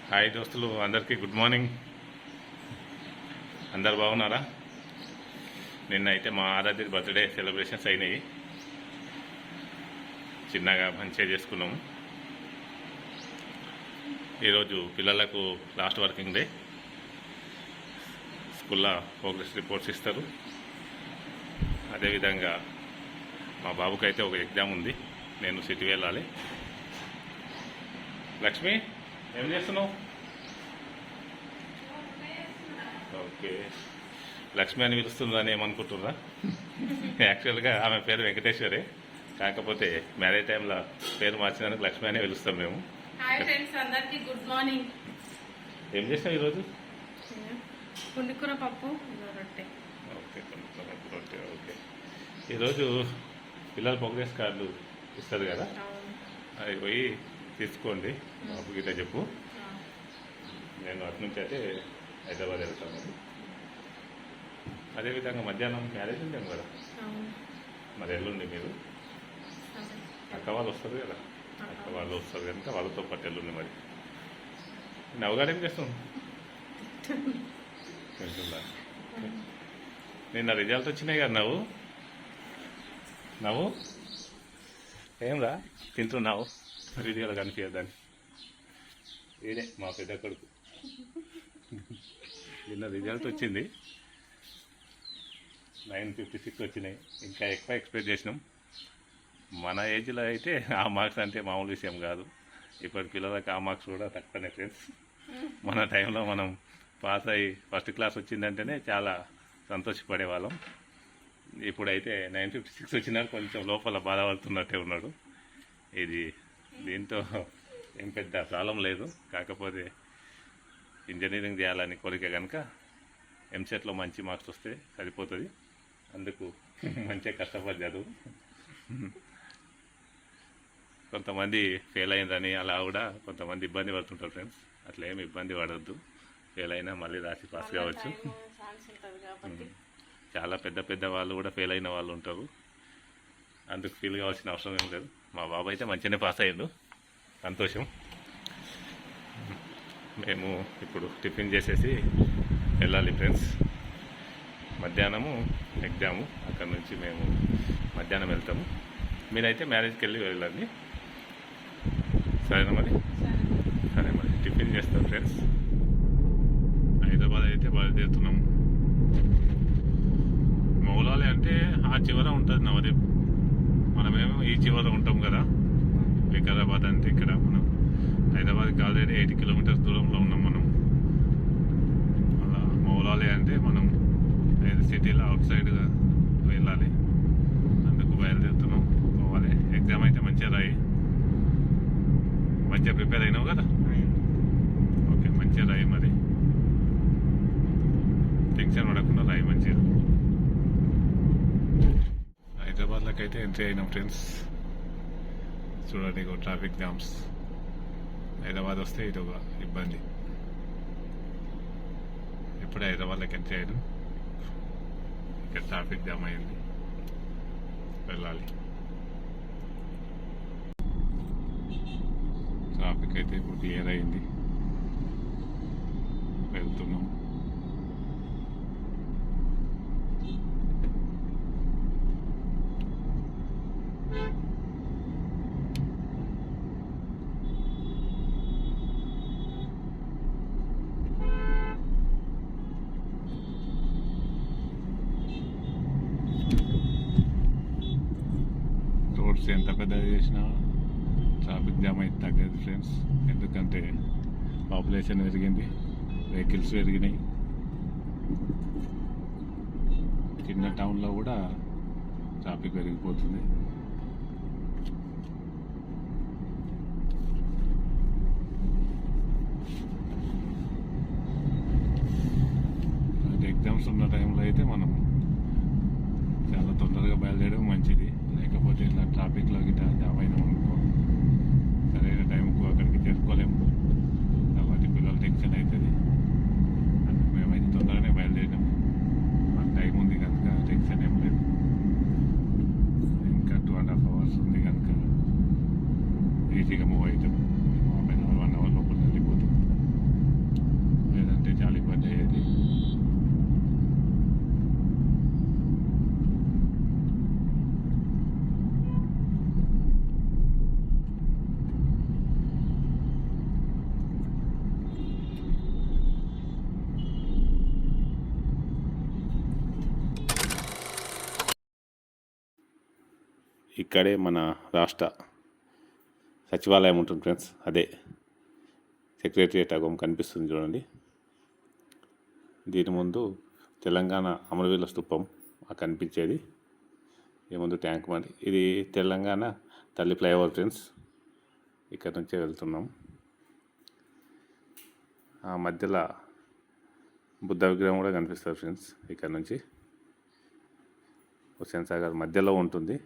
Hi దోస్తులు అందరికీ good morning. అందరు బాగున్నారా? నిన్న అయితే మా ఆరాధ్య బర్త్డే సెలబ్రేషన్స్ అయినాయి. చిన్నగా మంచిగా చేసుకున్నాము. ఈరోజు పిల్లలకు లాస్ట్ వర్కింగ్ డే. స్కూల్లో ప్రోగ్రెస్ రిపోర్ట్స్ ఇస్తారు. అదేవిధంగా మా బాబుకి అయితే ఒక ఎగ్జామ్ ఉంది. నేను సిటీ వెళ్ళాలి. లక్ష్మి, ఏం చేస్తున్నావు? ఓకే, లక్ష్మి అని పిలుస్తుందని ఏమనుకుంటున్నా? యాక్చువల్గా ఆమె పేరు వెంకటేశ్వరే, కాకపోతే మ్యారేజ్ టైంలో పేరు మార్చినందుకు లక్ష్మి అనే పిలుస్తాం మేము. హాయ్ ఫ్రెండ్స్, అందరికీ గుడ్ మార్నింగ్. ఏం చేసినావు ఈరోజు? పుండికూర పప్పు, రొట్టె. ఓకే, రొట్టె. ఓకే, ఈరోజు పిల్లల ప్రోగ్రెస్ కార్డులు ఇస్తారు కదా, అది పోయి తీసుకోండి. బాబు గిట్ట చెప్పు. నేను అటు నుంచి అయితే హైదరాబాద్ వెళ్తాను. అదేవిధంగా మధ్యాహ్నం మ్యారేజ్ ఉంటాం కదా, మరి ఎల్లుండి మీరు అక్క వాళ్ళు వస్తారు కదా, అక్క వాళ్ళు వస్తారు కనుక వాళ్ళతో పాటు ఎల్లుండి. మరి నవ్వుగారు ఏం చేస్తాం? నిన్న రిజల్ట్ వచ్చినాయి కదా, నవ్వు ఏం రా తింటున్నావు? వీడియోలో కనిపించద్దని. ఇదే మా పెద్ద కొడుకు. నిన్న రిజల్ట్ వచ్చింది, 956 వచ్చినాయి. ఇంకా ఎక్కువ ఎక్స్పెక్ట్ చేసినాం. మన ఏజ్లో అయితే ఆ మార్క్స్ అంటే మామూలు విషయం కాదు. ఇప్పటి పిల్లలకి ఆ మార్క్స్ కూడా తక్కువనే ఫ్రెండ్స్. మన టైంలో మనం పాస్ అయ్యి ఫస్ట్ క్లాస్ వచ్చిందంటేనే చాలా సంతోషపడేవాళ్ళం. ఇప్పుడైతే 956 వచ్చినా కొంచెం లోపల బాధపడుతున్నట్టే ఉన్నాడు. దీంతో ఏం పెద్ద ప్రాబ్లం లేదు. కాకపోతే ఇంజనీరింగ్ చేయాలని కోరిక కనుక ఎంసెట్లో మంచి మార్క్స్ వస్తే సరిపోతుంది. అందుకు మంచిగా కష్టపడి చదువు. కొంతమంది ఫెయిల్ అయిందని అలా కూడా కొంతమంది ఇబ్బంది పడుతుంటారు ఫ్రెండ్స్. అట్లా ఏమి ఇబ్బంది పడద్దు. ఫెయిల్ అయినా మళ్ళీ రాసి పాస్ కావచ్చు. చాలా పెద్ద పెద్ద వాళ్ళు కూడా ఫెయిల్ అయిన వాళ్ళు ఉంటారు. అందుకు ఫీల్ కావాల్సిన అవసరం ఏం లేదు. మా బాబు అయితే మంచిగానే పాస్ అయ్యాడు, సంతోషం. మేము ఇప్పుడు టిఫిన్ చేసేసి వెళ్ళాలి ఫ్రెండ్స్. మధ్యాహ్నము ఎగ్జాము, అక్కడ నుంచి మేము మధ్యాహ్నం వెళ్తాము. మీరైతే మ్యారేజ్కి వెళ్ళండి. సరేనా మరి? సరే మరి టిఫిన్ చేస్తాం ఫ్రెండ్స్. హైదరాబాద్ అయితే బయలుదేరుతున్నాము. మౌలాలి అంటే ఆ చివర ఉంటుంది నవదీప్. మనమేమో ఈ చివర ఉంటాం కదా. వికారాబాద్ అంటే ఇక్కడ మనం హైదరాబాద్కి ఆల్రెడీ 80 కిలోమీటర్స్ దూరంలో ఉన్నాం మనం. అలా మౌలాలి అంటే మనం సిటీలో అవుట్ సైడ్గా వెళ్ళాలి. అందుకు బయలుదేరుతున్నాం, పోవాలి. ఎగ్జామ్ అయితే మంచిగా రాయి. మంచిగా ప్రిపేర్ అయినావు కదా? ఓకే, మంచిగా రాయి. మరి టెన్షన్ పడకుండా రాయి మంచిగా. హైదరాబాద్లోకి అయితే ఎంట్రీ అయినాం ఫ్రెండ్స్. చూడండి, ట్రాఫిక్ జామ్స్. హైదరాబాద్ వస్తే ఇది ఒక ఇబ్బంది. ఇప్పుడే హైదరాబాద్లోకి ఎంట్రీ అయ్యాను. ఇక్కడ ట్రాఫిక్ జామ్ అయింది, వెళ్ళాలి. ట్రాఫిక్ అయితే ఇప్పుడు క్లియర్ అయింది, వెళ్తున్నాం. రోడ్స్ ఎంత పెద్దగా చేసినా ట్రాఫిక్ జామ్ అయితే తగ్గదు ఫ్రెండ్స్. ఎందుకంటే పాపులేషన్ పెరిగింది, వెహికల్స్ పెరిగినాయి. చిన్న టౌన్లో కూడా ట్రాఫిక్ పెరిగిపోతుంది. ఎగ్జామ్స్ ఉన్న టైంలో అయితే మనం చాలా తొందరగా బయలుదేరడం మంచిది. లేకపోతే ఇట్లా ట్రాఫిక్లో గిట్లా జామ్ అయినాం అనుకో, సరైన టైంకు అక్కడికి చేరుకోలేము. కాబట్టి పిల్లలు టెన్షన్ అవుతుంది. అందుకు మేమైతే తొందరగానే బయలుదేరినాము. మాకు టైం ఉంది కనుక టెన్షన్ ఏం లేదు. ఇంకా 2.5 hours ఉంది కనుక ఈజీగా మూవ్ అవుతాం. 1 hour లోపల వెళ్ళిపోతాం. ఇక్కడే మన రాష్ట్ర సచివాలయం ఉంటుంది ఫ్రెండ్స్. అదే సెక్రటరియట్ అగం కనిపిస్తుంది చూడండి. దీని ముందు తెలంగాణ అమరవీరుల స్తూపం కనిపించేది. ఈ ముందు ట్యాంక్ బండ్. ఇది తెలంగాణ తల్లి ఫ్లైఓవర్ ఫ్రెండ్స్. ఇక్కడ నుంచే వెళ్తున్నాం. ఆ మధ్యలో బుద్ధ విగ్రహం కూడా కనిపిస్తుంది ఫ్రెండ్స్. ఇక్కడ నుంచి హుస్సేన్ సాగర్ మధ్యలో ఉంటుంది.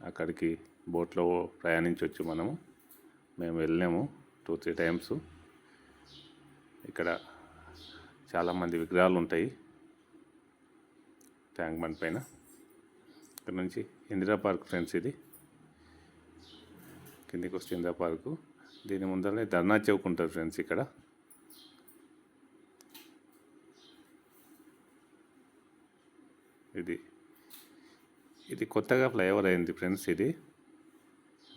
అక్కడికి బోట్లో ప్రయాణించవచ్చు మేము వెళ్ళాము 2-3 టైమ్స్. ఇక్కడ చాలామంది విగ్రహాలు ఉంటాయి ట్యాంక్ బండ్ పైన. ఇక్కడ నుంచి ఇందిరా పార్క్ ఫ్రెండ్స్. ఇది కిందికి వస్తే ఇందిరా పార్కు. దీని ముందరనే ధర్నా చౌక్ ఉంటుంది ఫ్రెండ్స్. ఇక్కడ ఇది కొత్తగా ఫ్లైఓవర్ అయింది ఫ్రెండ్స్. ఇది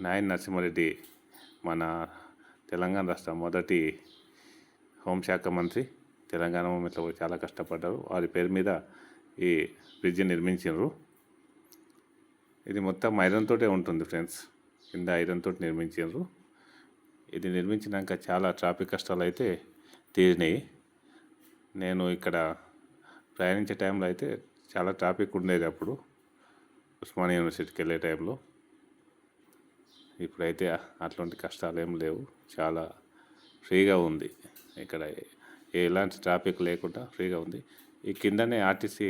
నాయన్ నరసింహారెడ్డి మన తెలంగాణ రాష్ట్ర మొదటి హోంశాఖ మంత్రి. తెలంగాణ మూమెంట్లో చాలా కష్టపడ్డారు. వారి పేరు మీద ఈ బ్రిడ్జ్ నిర్మించారు. ఇది మొత్తం ఐరన్ తోటే ఉంటుంది ఫ్రెండ్స్. కింద ఐరన్ తోటి నిర్మించారు. ఇది నిర్మించినాక చాలా ట్రాఫిక్ కష్టాలు అయితే తీరినాయి. నేను ఇక్కడ ప్రయాణించే టైంలో అయితే చాలా ట్రాఫిక్ ఉండేది అప్పుడు, ఉస్మానియా యూనివర్సిటీకి వెళ్ళే టైంలో. ఇప్పుడైతే అట్లాంటి కష్టాలు ఏం లేవు. చాలా ఫ్రీగా ఉంది. ఇక్కడ ఎలాంటి ట్రాఫిక్ లేకుండా ఫ్రీగా ఉంది. ఈ కిందనే ఆర్టీసీ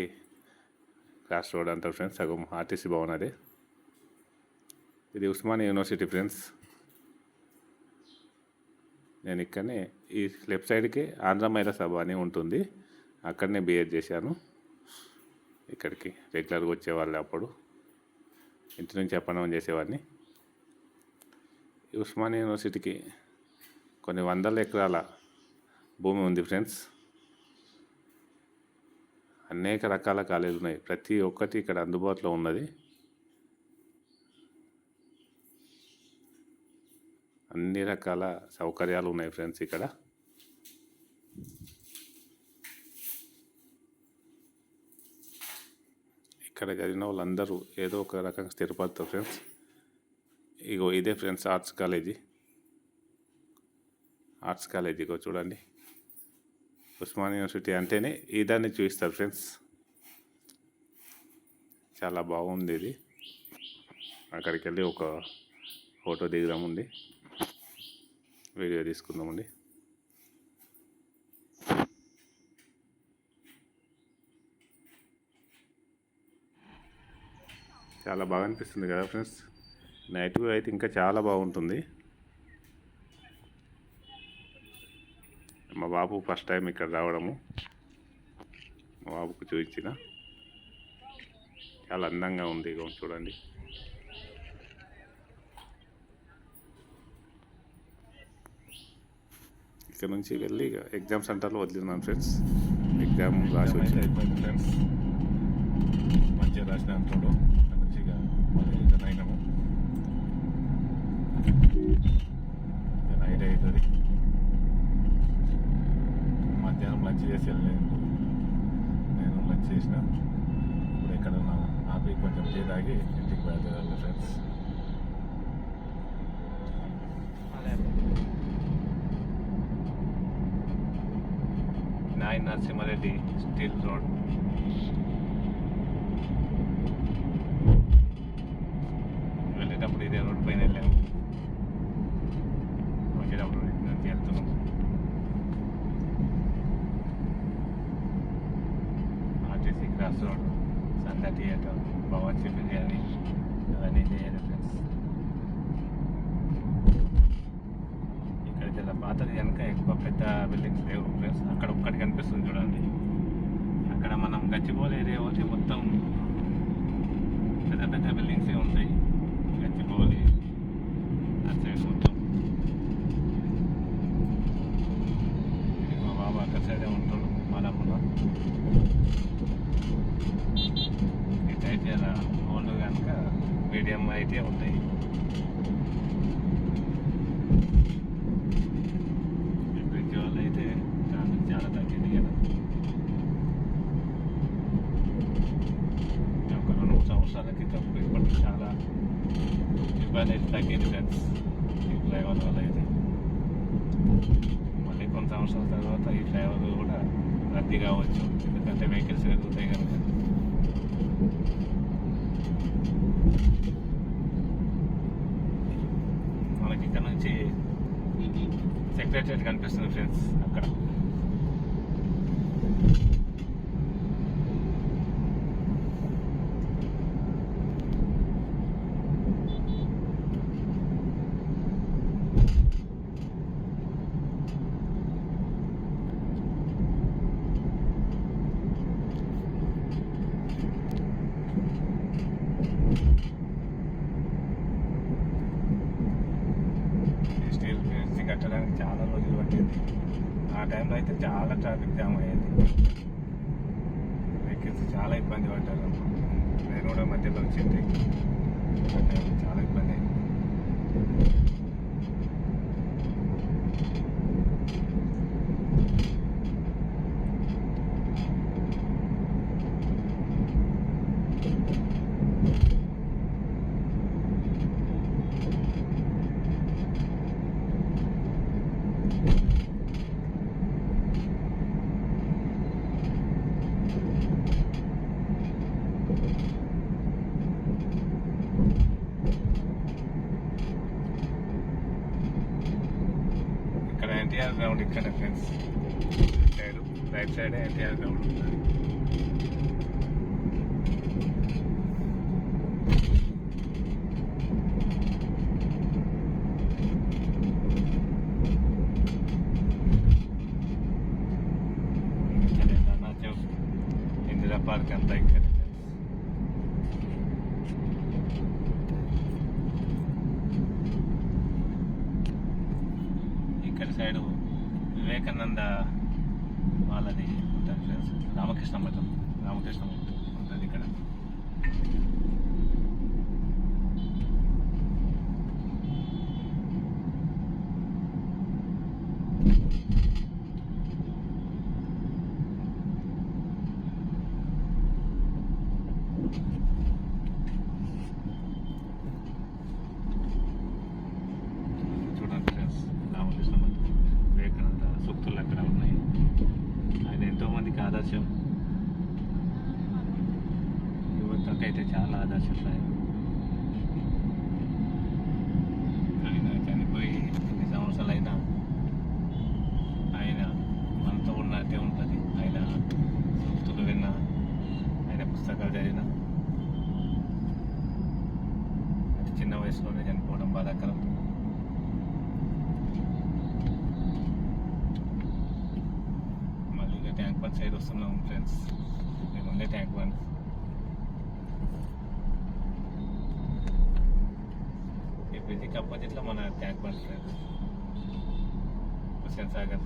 క్రాస్ రోడ్ అంటారు ఫ్రెండ్స్. సగం ఆర్టీసీ భవన్ అదే. ఇది ఉస్మానియా యూనివర్సిటీ ఫ్రెండ్స్. నేను ఇక్కడనే ఈ లెఫ్ట్ సైడ్కి ఆంధ్ర మహిళా సభ అని ఉంటుంది. అక్కడనే బిఎడ్ చేశాను. ఇక్కడికి రెగ్యులర్గా వచ్చేవాళ్ళు. అప్పుడు ఇంటి నుంచి అప్పనం చేసేవాడిని. ఉస్మానియా యూనివర్సిటీకి కొన్ని 100 ఎకరాల భూమి ఉంది ఫ్రెండ్స్. అనేక రకాల కాలేజీలు ఉన్నాయి. ప్రతి ఒక్కటి ఇక్కడ అందుబాటులో ఉన్నది. అన్ని రకాల సౌకర్యాలు ఉన్నాయి ఫ్రెండ్స్ ఇక్కడ. ఇక్కడ చదివిన వాళ్ళందరూ ఏదో ఒక రకంగా స్థిరపడతారు ఫ్రెండ్స్. ఇగో ఇదే ఫ్రెండ్స్ ఆర్ట్స్ కాలేజీ ఇగో చూడండి. ఉస్మానియా యూనివర్సిటీ అంటేనే ఈ దాన్ని చూపిస్తారు ఫ్రెండ్స్. చాలా బాగుంది ఇది. అక్కడికి వెళ్ళి ఒక ఫోటో దిగుదామండి, వీడియో తీసుకుందామండి. చాలా బాగా అనిపిస్తుంది కదా ఫ్రెండ్స్. నైట్ వ్యూ అయితే ఇంకా చాలా బాగుంటుంది. మా బాబు ఫస్ట్ టైం ఇక్కడ రావడము. మా బాబుకు చూపించిన చాలా అందంగా ఉంది. ఇగో చూడండి. ఇక్కడ నుంచి వెళ్ళి ఎగ్జామ్ సెంటర్లో వదిలినాను ఫ్రెండ్స్. ఎగ్జామ్ రాసి వచ్చి అయిపోయింది ఫ్రెండ్స్. మంచిగా రాసిన అంటాడు. అక్కడ నుంచి ఇక మళ్ళీ రిటర్న్ అయినాము. నైట్ అవుతుంది. మధ్యాహ్నం లంచ్ చేసి వెళ్ళలేదు. నేను లంచ్ చేసిన. ఇప్పుడు ఎక్కడ ఆపి కొంచెం టీ తాగి ఇంటికి బయలుదేరాలి friends. Nayani Narasimha Reddy steel road. వెళ్ళేటప్పుడు ఇదే రోడ్ పైన వెళ్ళాము. వచ్చేటప్పుడు నుంచి వెళ్తున్నాం. RTC cross road, Sandhya theatre, Bawarchi biryani అవన్నీ చేయాలి ఫ్రెండ్స్. ఇక్కడ చాలా పాతది కనుక ఎక్కువ పెద్ద బిల్డింగ్స్ లేవు ఫ్రెండ్స్. అక్కడ ఒక్కటి కనిపిస్తుంది చూడండి. అక్కడ మనం గచ్చిబౌలి ఏరియా వచ్చి మొత్తం పెద్ద పెద్ద బిల్డింగ్సే ఉంటాయి. గచ్చిబౌలి అటు సైడ్ మొత్తం. మా బాబా అక్కడ సైడే ఉంటాడు మాలమ్మలో. ఇటైతే అలా ఓల్డ్ కనుక మీడియం అయితే ఉంటాయి. బ్రిడ్జ్ వల్ల అయితే చాలా తగ్గింది కదా. ఒక 2 సంవత్సరాల క్రితం ఇప్పటికి చాలా మళ్ళీ కొంత సంవత్సరాల తర్వాత ఈ ఫ్లైఓవర్ కూడా రద్దీ కావచ్చు, ఎందుకంటే వెహికల్స్ పెరుగుతాయి కనుక. మనకి ఇక్కడ నుంచి సెక్రటరియట్ కనిపిస్తుంది ఫ్రెండ్స్. అక్కడ స్టీల్ బ్రిడ్జ్ కట్టడానికి చాలా రోజులు పట్టింది. ఆ టైంలో అయితే చాలా ట్రాఫిక్ జామ్ అయ్యేది, వెహికల్స్ చాలా ఇబ్బంది పడ్డారు. నేను కూడా మధ్యలో వచ్చింది, ఆ టైంలో చాలా ఇబ్బంది అయింది. ఇక్కడ ఎన్టీఆర్ గ్రౌండ్ ఇక్కడ friends, side right side NTR ground ఉంటుంది. ఇందిరా పార్క్ అంతా ఇక్కడ. ఇక్కడ సైడు వివేకానంద వాళ్ళది ఉంటుంది ఫ్రెండ్స్, రామకృష్ణ మఠం ఉంటుంది ఇక్కడ. చూడండి ఫ్రెండ్స్, రామకృష్ణ మఠం, వివేకానంద సూక్తులు అక్కడ ఉన్నాయి. ఆయన ఎంతో మందికి ఆదర్శం, యువతకు అయితే చాలా ఆదర్శం. ఆయన చనిపోయి ఎన్ని సంవత్సరాలైనా ఆయన మనతో ఉన్నట్టే ఉంటుంది. ఆయన సూక్తులు విన్నా, ఆయన పుస్తకాలు చదివినా, అతి చిన్న వయసులోనే చనిపోవడం బాధాకరం. మళ్ళీ ఇక ట్యాంక్ బండ్ సైడ్ వస్తున్నాం ఫ్రెండ్స్, మేము ఉండే ట్యాంక్ బండ్. ఈ బ్రిడ్జికి అపోజిట్లో మన tank bund friends, Hussain Sagar.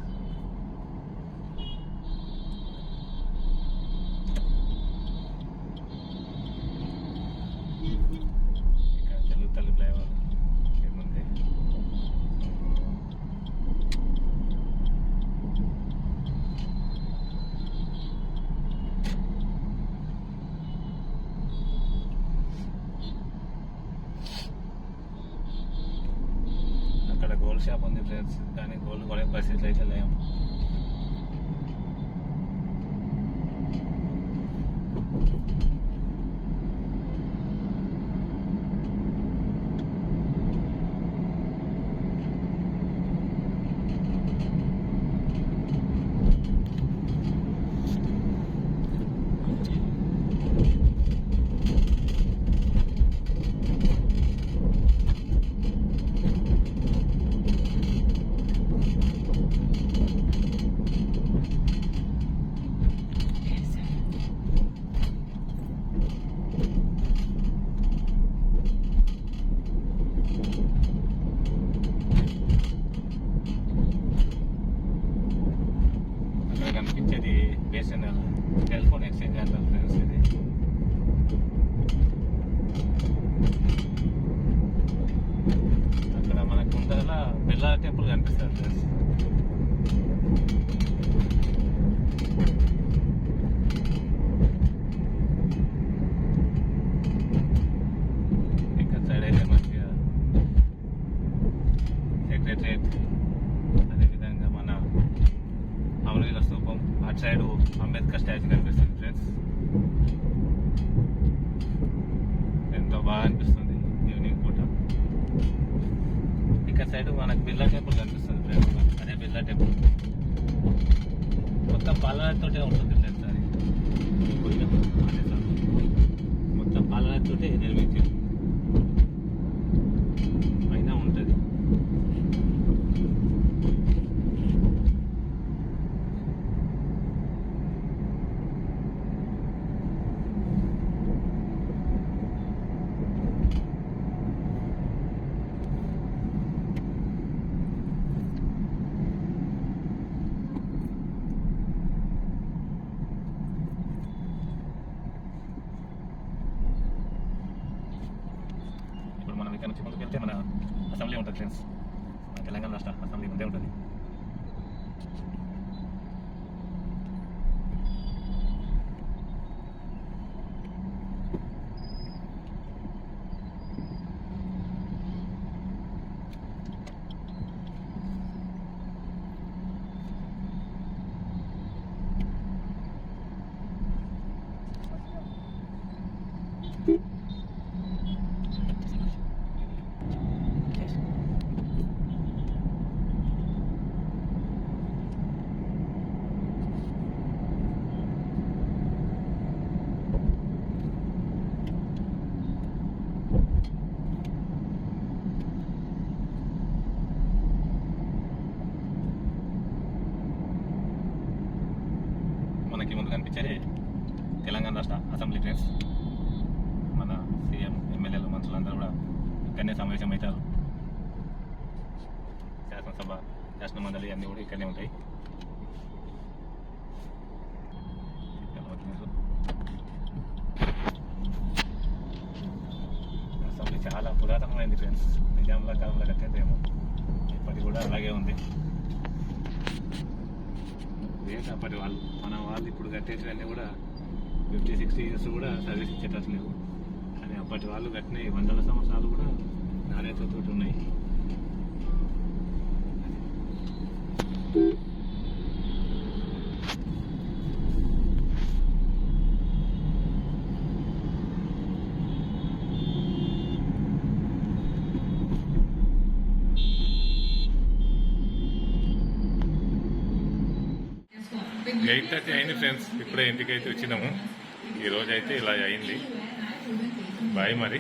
ఇక్కడ తెలుగుతల్లి ఫ్లైఓవర్ ఏముంది. అక్కడ గోల్డ్ షాప్ ఉంది ఫ్రెండ్స్, కానీ గోల్డ్ కొనే పరిస్థితులు అయితే లేవు. అక్కడ కనిపించేది బిఎస్ఎన్ఎల్ టెలిఫోన్ ఎక్స్చేంజ్ అంటారు ఫ్రెండ్స్. ఇది అక్కడ మనకు ముందర బిర్లా టెంపుల్ కనిపిస్తారు ఫ్రెండ్స్. ఇక్కడ సైడ్ అయితే మంచిగా సెక్రటరియట్, అదేవిధంగా అటు సైడ్ అంబేద్కర్ స్టాచ్యూ కనిపిస్తుంది ఫ్రెండ్స్. ఎంతో బాగా అనిపిస్తుంది ఈవినింగ్ పూట. ఇక్కడ సైడ్ మనకు బిర్లా టెంపుల్ కనిపిస్తుంది ఫ్రెండ్స్. అదే బిర్లా టెంపుల్ మొత్తం పాలరాతితోటే ఉంటుంది ఫ్రెండ్స్. అది అదే సార్ మొత్తం పాలరాతితోటే నిర్మించారు. పైన ఉంటుంది. ఇప్పుడు మనం ఇక్కడ నుంచి ముందుకు వెళ్తే మన అసెంబ్లీ ఉంటుంది ఫ్రెండ్స్. మన తెలంగాణ రాష్ట్ర అసెంబ్లీ ముందే ఉంటుంది. మనకి ముందు కనిపించేది తెలంగాణ రాష్ట్ర అసెంబ్లీ ఫ్రెండ్స్. మన సీఎం ఎమ్మెల్యేలు మంత్రులందరూ కూడా ఇక్కడనే సమావేశం అవుతారు. శాసనసభ శాసన మండలి అన్నీ కూడా ఇక్కడనే ఉంటాయి. అసెంబ్లీ చాలా పురాతనమైంది ఫ్రెండ్స్. నిజాంల కాలంలో కట్టేదేమో ఇప్పటికి కూడా అలాగే ఉంది. అప్పటి వాళ్ళు మన వాళ్ళు ఇప్పుడు కట్టేటివన్నీ కూడా 50-60 ఇయర్స్ కూడా సర్వీస్ ఇచ్చేటట్టు లేవు. కానీ అప్పటి వాళ్ళు కట్టిన వందల సంవత్సరాలు కూడా నాణ్యతతో ఉన్నాయి. ఎయిట్ 8:30 అయింది ఫ్రెండ్స్. ఇప్పుడే ఇంటికి అయితే వచ్చినాము. ఈరోజు అయితే ఇలా అయింది. బాయ్ మరి.